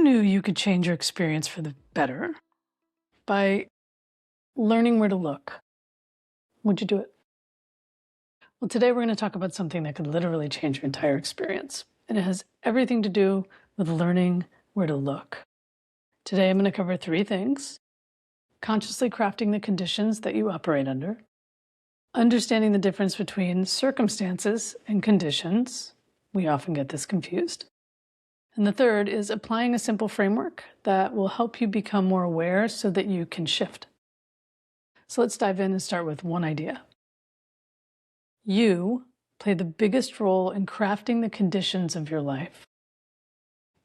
knew you could change your experience for the better by learning where to look, would you do it? Well, today we're going to talk about something that could literally change your entire experience. And it has everything to do with learning where to look. Today I'm going to cover 3 things: consciously crafting the conditions that you operate under, understanding the difference between circumstances and conditions. We often get this confused. And the third is applying a simple framework that will help you become more aware so that you can shift. So let's dive in and start with one idea. You play the biggest role in crafting the conditions of your life.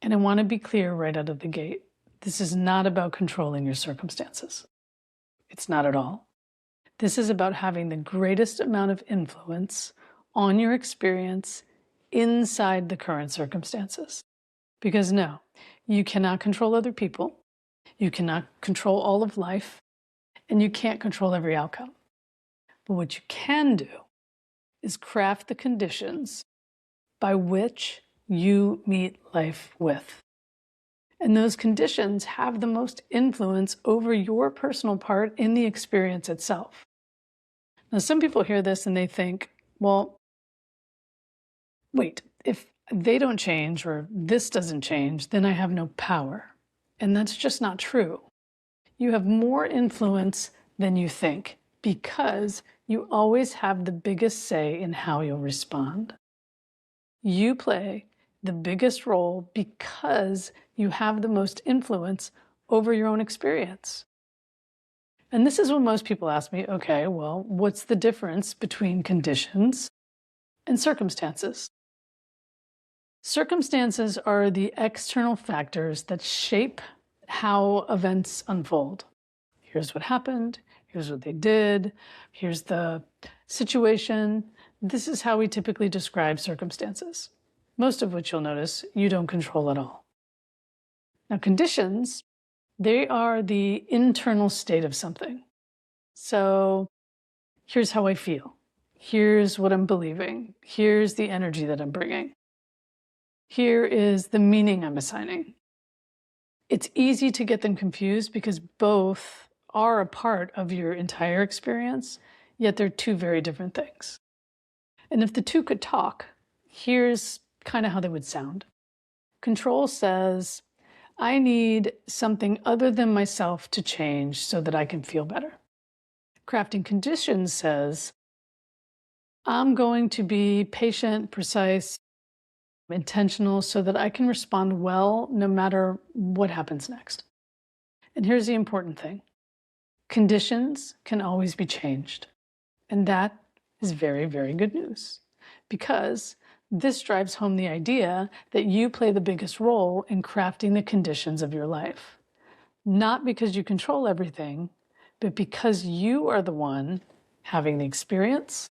And I want to be clear right out of the gate. This is not about controlling your circumstances. It's not at all. This is about having the greatest amount of influence on your experience inside the current circumstances. Because no, you cannot control other people, you cannot control all of life, and you can't control every outcome. But what you can do is craft the conditions by which you meet life with. And those conditions have the most influence over your personal part in the experience itself. Now, some people hear this and they think, well, wait, if they don't change or this doesn't change, then I have no power. And that's just not true. You have more influence than you think because you always have the biggest say in how you'll respond. You play the biggest role because you have the most influence over your own experience. And this is when most people ask me, okay, well, what's the difference between conditions and circumstances? Circumstances are the external factors that shape how events unfold. Here's what happened, here's what they did, here's the situation. This is how we typically describe circumstances, most of which you'll notice you don't control at all. Now, conditions, they are the internal state of something. So here's how I feel. Here's what I'm believing. Here's the energy that I'm bringing. Here is the meaning I'm assigning. It's easy to get them confused because both are a part of your entire experience, yet they're 2 very different things. And if the 2 could talk, here's kind of how they would sound. Control says, I need something other than myself to change so that I can feel better. Crafting conditions says, I'm going to be patient, precise, intentional so that I can respond well no matter what happens next. And here's the important thing. Conditions can always be changed. And that is very, very good news because this drives home the idea that you play the biggest role in crafting the conditions of your life. Not because you control everything, but because you are the one having the experience,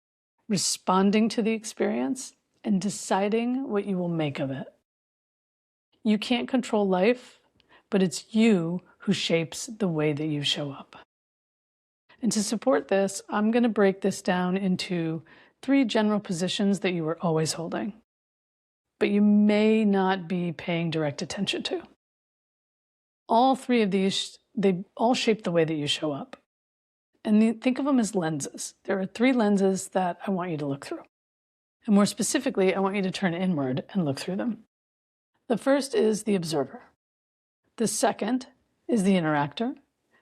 responding to the experience, and deciding what you will make of it. You can't control life, but it's you who shapes the way that you show up. And to support this, I'm going to break this down into 3 general positions that you are always holding, but you may not be paying direct attention to. All 3 of these, they all shape the way that you show up. And think of them as lenses. There are 3 lenses that I want you to look through. And more specifically, I want you to turn inward and look through them. The first is the observer. The second is the interactor.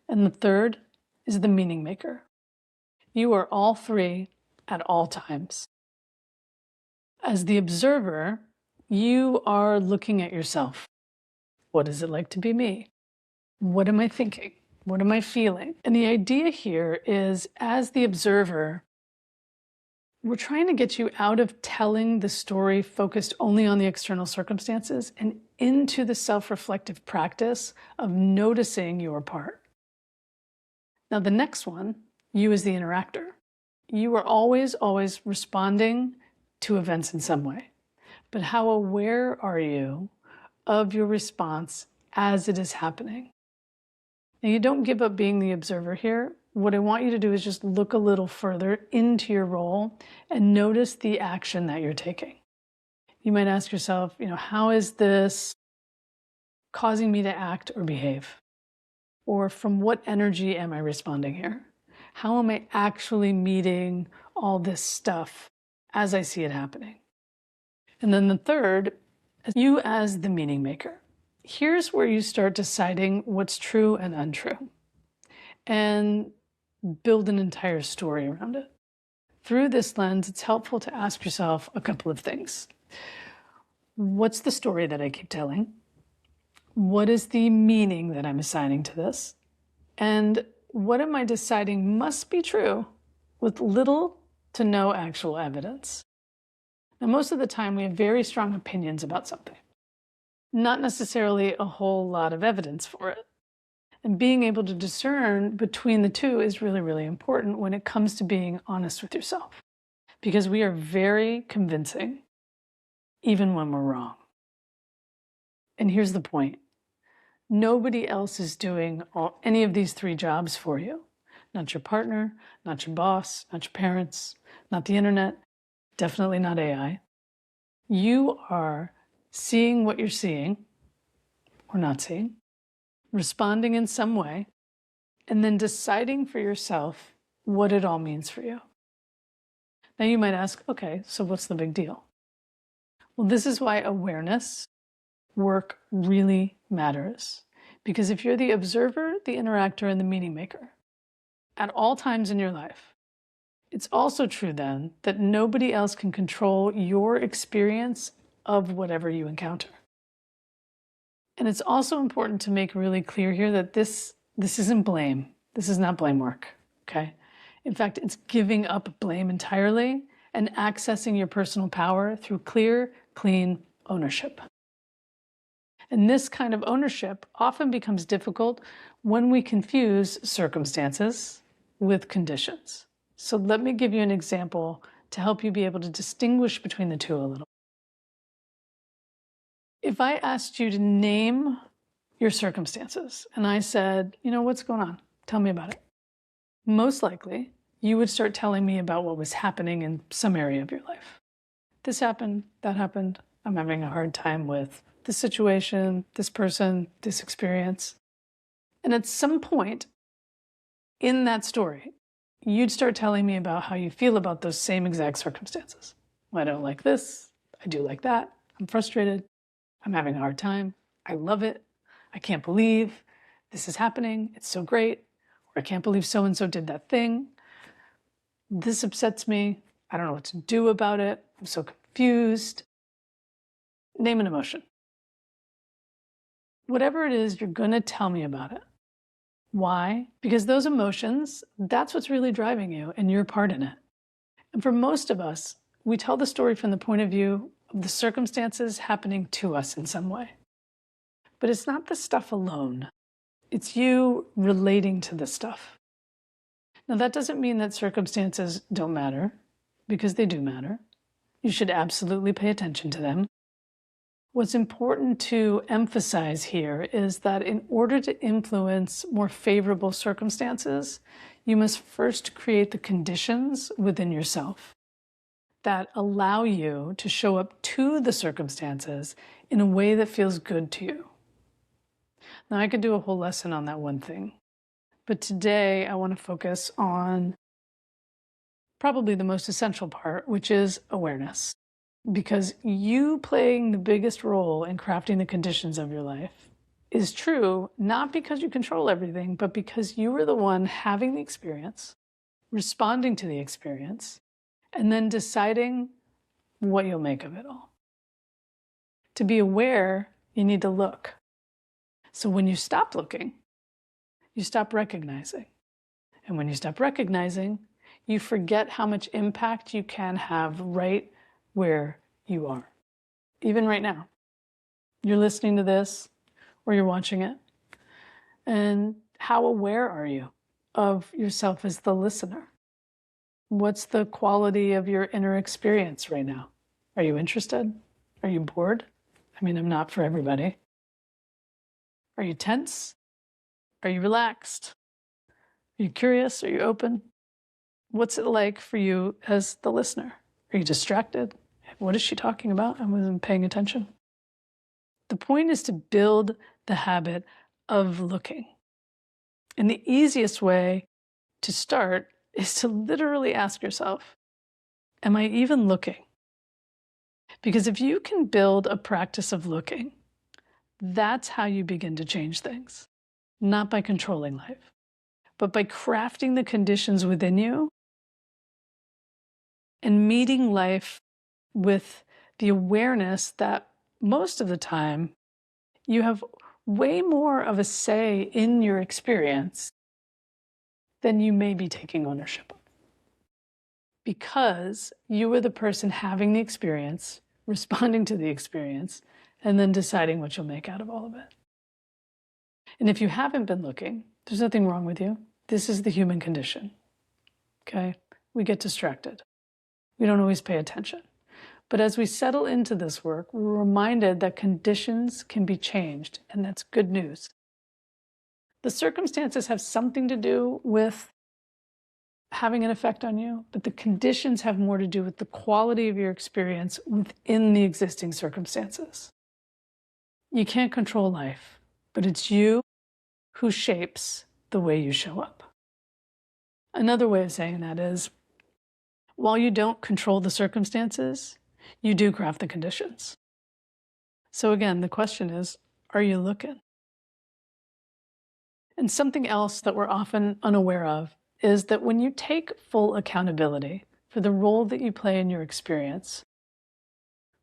And the third is the meaning maker. You are all 3 at all times. As the observer, you are looking at yourself. What is it like to be me? What am I thinking? What am I feeling? And the idea here is, as the observer, we're trying to get you out of telling the story focused only on the external circumstances and into the self-reflective practice of noticing your part. Now, the next one, you as the interactor. You are always responding to events in some way. But how aware are you of your response as it is happening? Now, you don't give up being the observer here. What I want you to do is just look a little further into your role and notice the action that you're taking. You might ask yourself, how is this causing me to act or behave? Or from what energy am I responding here? How am I actually meeting all this stuff as I see it happening? And then the third, you as the meaning maker. Here's where you start deciding what's true and untrue and build an entire story around it. Through this lens, it's helpful to ask yourself a couple of things. What's the story that I keep telling? What is the meaning that I'm assigning to this? And what am I deciding must be true with little to no actual evidence? Now, most of the time, we have very strong opinions about something, not necessarily a whole lot of evidence for it. And being able to discern between the two is really, really important when it comes to being honest with yourself, because we are very convincing, even when we're wrong. And here's the point. Nobody else is doing any of these three jobs for you. Not your partner, not your boss, not your parents, not the internet, definitely not AI. You are seeing what you're seeing or not seeing, responding in some way, and then deciding for yourself what it all means for you. Now you might ask, okay, so what's the big deal? Well, this is why awareness work really matters. Because if you're the observer, the interactor, and the meaning maker at all times in your life, it's also true then that nobody else can control your experience of whatever you encounter. And it's also important to make really clear here that this isn't blame. This is not blame work, okay? In fact, it's giving up blame entirely and accessing your personal power through clear, clean ownership. And this kind of ownership often becomes difficult when we confuse circumstances with conditions. So let me give you an example to help you be able to distinguish between the two a little. If I asked you to name your circumstances and I said, what's going on? Tell me about it. Most likely, you would start telling me about what was happening in some area of your life. This happened, that happened. I'm having a hard time with this situation, this person, this experience. And at some point in that story, you'd start telling me about how you feel about those same exact circumstances. Well, I don't like this. I do like that. I'm frustrated. I'm having a hard time. I love it. I can't believe this is happening. It's so great. Or I can't believe so-and-so did that thing. This upsets me. I don't know what to do about it. I'm so confused. Name an emotion. Whatever it is, you're going to tell me about it. Why? Because those emotions, that's what's really driving you and your part in it. And for most of us, we tell the story from the point of view of the circumstances happening to us in some way. But it's not the stuff alone. It's you relating to the stuff. Now, that doesn't mean that circumstances don't matter, because they do matter. You should absolutely pay attention to them. What's important to emphasize here is that in order to influence more favorable circumstances, you must first create the conditions within yourself that allow you to show up to the circumstances in a way that feels good to you. Now, I could do a whole lesson on that one thing, but today I want to focus on probably the most essential part, which is awareness. Because you playing the biggest role in crafting the conditions of your life is true, not because you control everything, but because you are the one having the experience, responding to the experience, and then deciding what you'll make of it all. To be aware, you need to look. So when you stop looking, you stop recognizing. And when you stop recognizing, you forget how much impact you can have right where you are. Even right now, you're listening to this or you're watching it. And how aware are you of yourself as the listener? What's the quality of your inner experience right now? Are you interested? Are you bored? I mean, I'm not for everybody. Are you tense? Are you relaxed? Are you curious? Are you open? What's it like for you as the listener? Are you distracted? What is she talking about? I wasn't paying attention. The point is to build the habit of looking. And the easiest way to start is to literally ask yourself, am I even looking? Because if you can build a practice of looking, that's how you begin to change things. Not by controlling life, but by crafting the conditions within you and meeting life with the awareness that most of the time you have way more of a say in your experience than you may be taking ownership of. Because you are the person having the experience, responding to the experience, and then deciding what you'll make out of all of it. And if you haven't been looking, there's nothing wrong with you. This is the human condition. Okay? We get distracted. We don't always pay attention. But as we settle into this work, we're reminded that conditions can be changed, and that's good news. The circumstances have something to do with having an effect on you, but the conditions have more to do with the quality of your experience within the existing circumstances. You can't control life, but it's you who shapes the way you show up. Another way of saying that is, while you don't control the circumstances, you do craft the conditions. So again, the question is, are you looking? And something else that we're often unaware of is that when you take full accountability for the role that you play in your experience,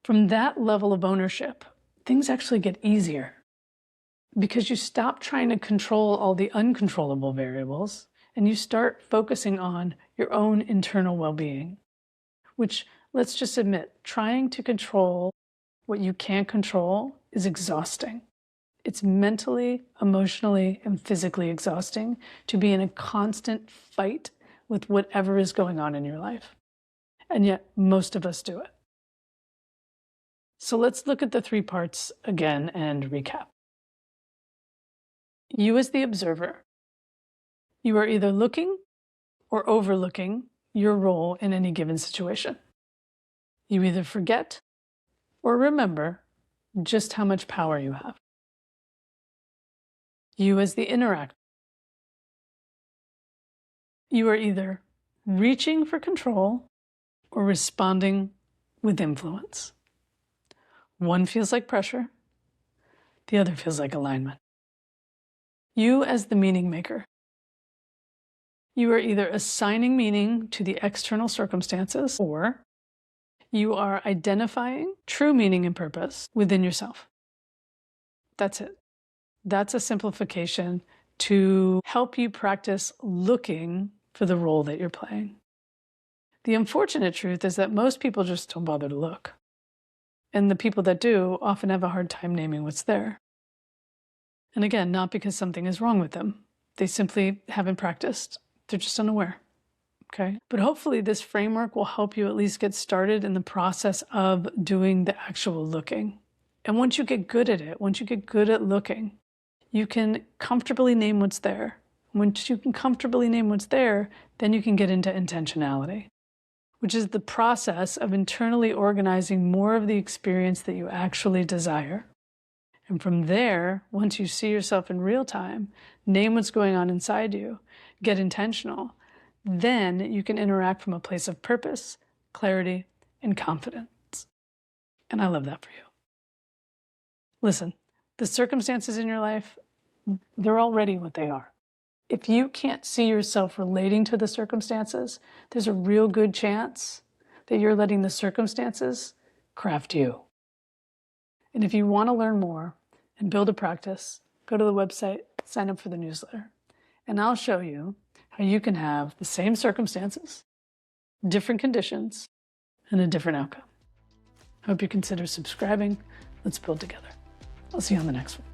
from that level of ownership, things actually get easier because you stop trying to control all the uncontrollable variables and you start focusing on your own internal well-being, which, let's just admit, trying to control what you can't control is exhausting. It's mentally, emotionally, and physically exhausting to be in a constant fight with whatever is going on in your life. And yet, most of us do it. So let's look at the three parts again and recap. You as the observer, you are either looking or overlooking your role in any given situation. You either forget or remember just how much power you have. You as the interactor, you are either reaching for control or responding with influence. One feels like pressure, the other feels like alignment. You as the meaning maker, you are either assigning meaning to the external circumstances or you are identifying true meaning and purpose within yourself. That's it. That's a simplification to help you practice looking for the role that you're playing. The unfortunate truth is that most people just don't bother to look. And the people that do often have a hard time naming what's there. And again, not because something is wrong with them. They simply haven't practiced. They're just unaware. Okay? But hopefully this framework will help you at least get started in the process of doing the actual looking. And once you get good at it, once you get good at looking, you can comfortably name what's there. Once you can comfortably name what's there, then you can get into intentionality, which is the process of internally organizing more of the experience that you actually desire. And from there, once you see yourself in real time, name what's going on inside you, get intentional, then you can interact from a place of purpose, clarity, and confidence. And I love that for you. Listen, the circumstances in your life, they're already what they are. If you can't see yourself relating to the circumstances, there's a real good chance that you're letting the circumstances craft you. And if you want to learn more and build a practice, go to the website, sign up for the newsletter, and I'll show you how you can have the same circumstances, different conditions, and a different outcome. I hope you consider subscribing. Let's build together. I'll see you on the next one.